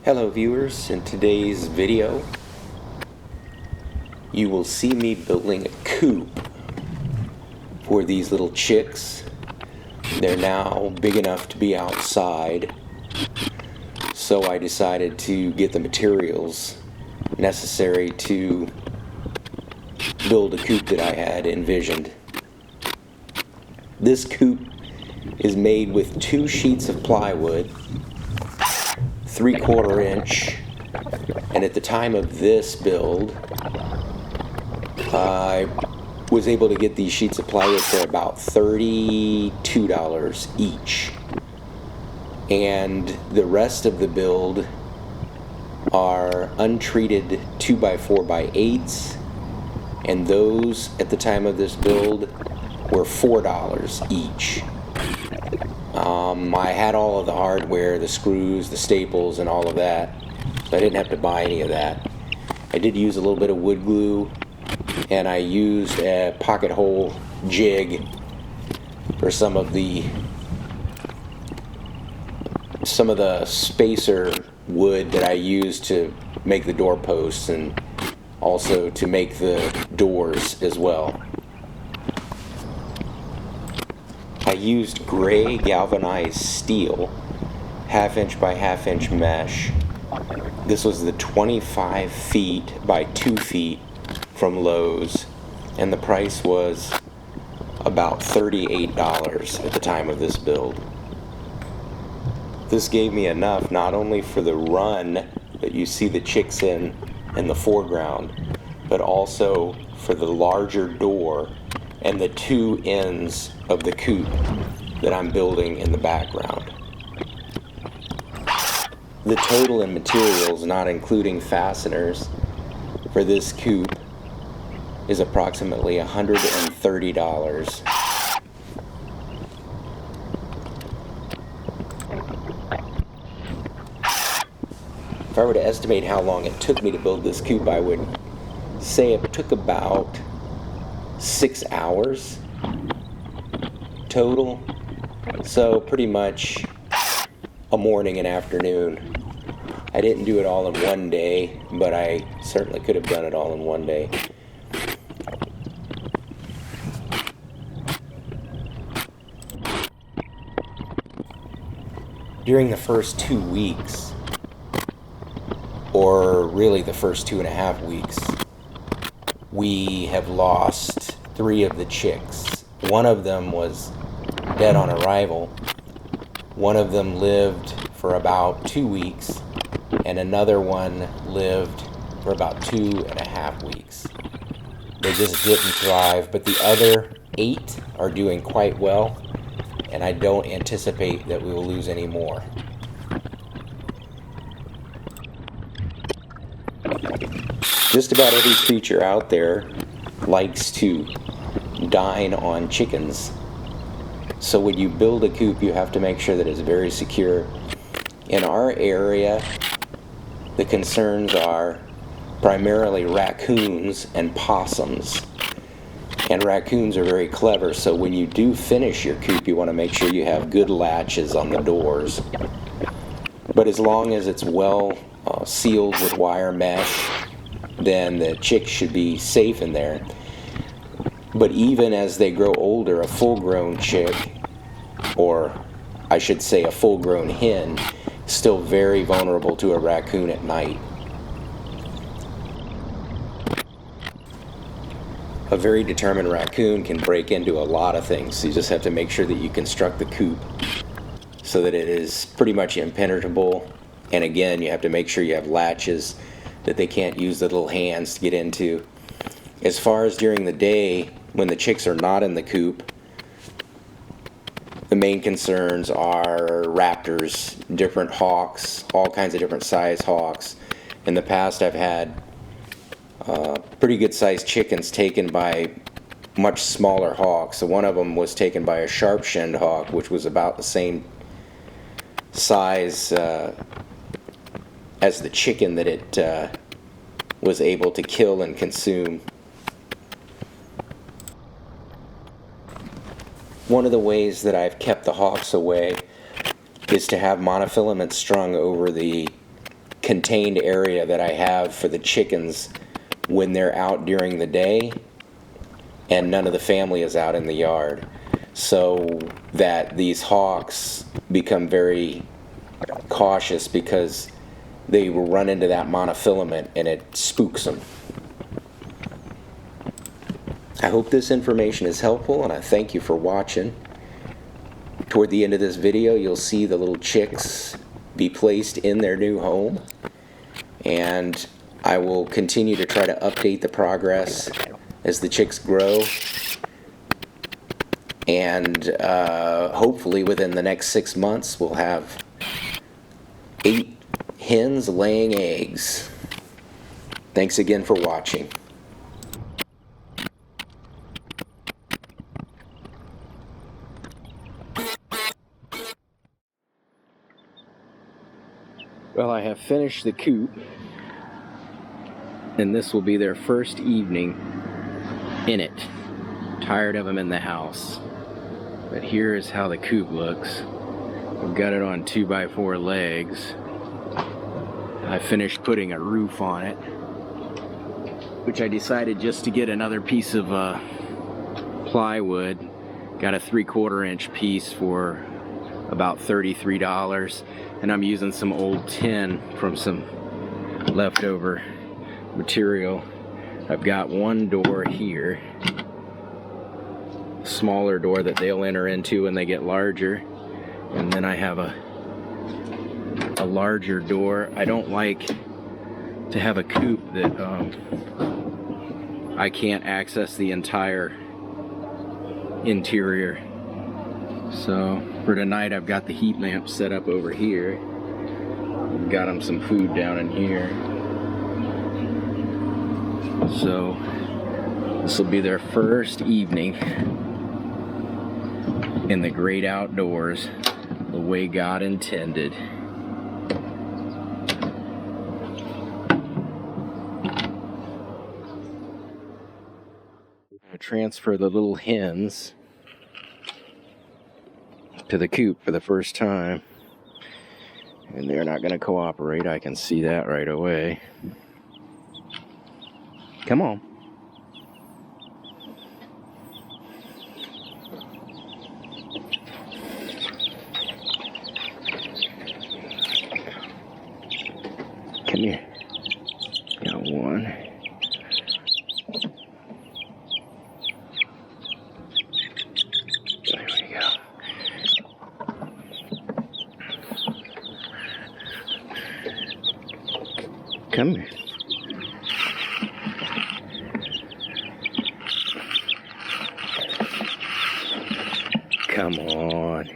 Hello viewers, in today's video you will see me building a coop for these little chicks. They're now big enough to be outside, so I decided to get the materials necessary to build a coop that I had envisioned. This coop is made with 2 sheets of plywood, 3/4 inch, and at the time of this build I was able to get these sheets of plywood for about $32 each, and the rest of the build are untreated 2x4x8s, and those at the time of this build were $4 each. I had all of the hardware, the screws, the staples, and all of that, so I didn't have to buy any of that. I did use a little bit of wood glue, and I used a pocket hole jig for some of the spacer wood that I used to make the doorposts and also to make the doors as well. I used gray galvanized steel, 1/2 inch by 1/2 inch mesh. This was the 25 feet by 2 feet from Lowe's, and the price was about $38 at the time of this build. This gave me enough not only for the run that you see the chicks in the foreground, but also for the larger door and the 2 ends of the coop that I'm building in the background. The total in materials, not including fasteners, for this coop is approximately $130. If I were to estimate how long it took me to build this coop, I would say it took about 6 hours total, so pretty much a morning and afternoon. I didn't do it all in one day, but I certainly could have done it all in one day. During the first 2 weeks, or really the first 2.5 weeks, we have lost 3 of the chicks. One of them was dead on arrival. One of them lived for about 2 weeks, and another one lived for about 2.5 weeks. They just didn't thrive, but the other 8 are doing quite well, and I don't anticipate that we will lose any more. Just about every creature out there likes to dine on chickens. So when you build a coop, you have to make sure that it's very secure. In our area, the concerns are primarily raccoons and possums. And raccoons are very clever, so when you do finish your coop, you want to make sure you have good latches on the doors. But as long as it's well sealed with wire mesh, then the chicks should be safe in there. But even as they grow older, a full-grown chick, or I should say a full-grown hen, is still very vulnerable to a raccoon at night. A very determined raccoon can break into a lot of things, so you just have to make sure that you construct the coop so that it is pretty much impenetrable. And again, you have to make sure you have latches that they can't use the little hands to get into. As far as during the day, when the chicks are not in the coop, the main concerns are raptors, different hawks, all kinds of different size hawks. In the past, I've had pretty good sized chickens taken by much smaller hawks. So one of them was taken by a sharp-shinned hawk, which was about the same size as the chicken that it was able to kill and consume. One of the ways that I've kept the hawks away is to have monofilaments strung over the contained area that I have for the chickens when they're out during the day and none of the family is out in the yard, so that these hawks become very cautious because they will run into that monofilament and it spooks them. I hope this information is helpful, and I thank you for watching. Toward the end of this video, you'll see the little chicks be placed in their new home, and I will continue to try to update the progress as the chicks grow, and hopefully within the next 6 months we'll have 8 hens laying eggs. Thanks again for watching. Well, I have finished the coop, and this will be their first evening in it. Tired of them in the house. But here is how the coop looks. We've got it on 2x4 legs. I finished putting a roof on it, which I decided just to get another piece of plywood. Got a 3/4 inch piece for about $33, and I'm using some old tin from some leftover material. I've got one door here, smaller door that they'll enter into when they get larger, and then I have a larger door. I don't like to have a coop that I can't access the entire interior. So for tonight, I've got the heat lamp set up over here. Got them some food down in here. So this will be their first evening in the great outdoors, the way God intended. I'm gonna transfer the little hens to the coop for the first time, and they're not going to cooperate. I can see that right away. Come on. Come here. Got one. There we go. Come here. Come on.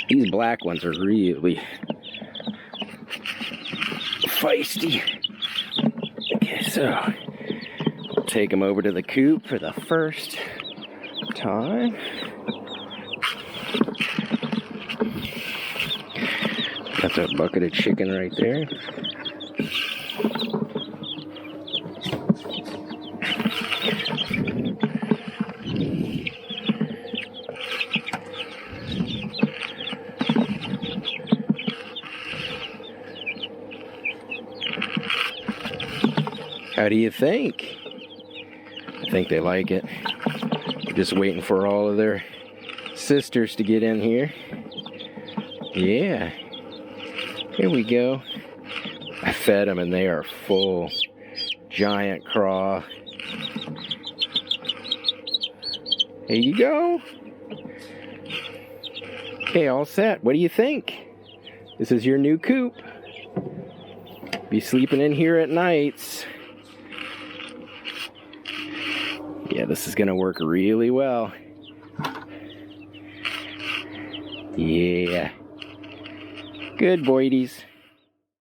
These black ones are really feisty. Okay, so we'll take them over to the coop for the first time. That's a bucket of chicken right there. How do you think? I think they like it. Just waiting for all of their sisters to get in here. Yeah. Here we go. I fed them and they are full. Giant craw. Here you go. Okay, all set. What do you think? This is your new coop. Be sleeping in here at nights. Yeah, this is gonna work really well. Yeah. Good boydies.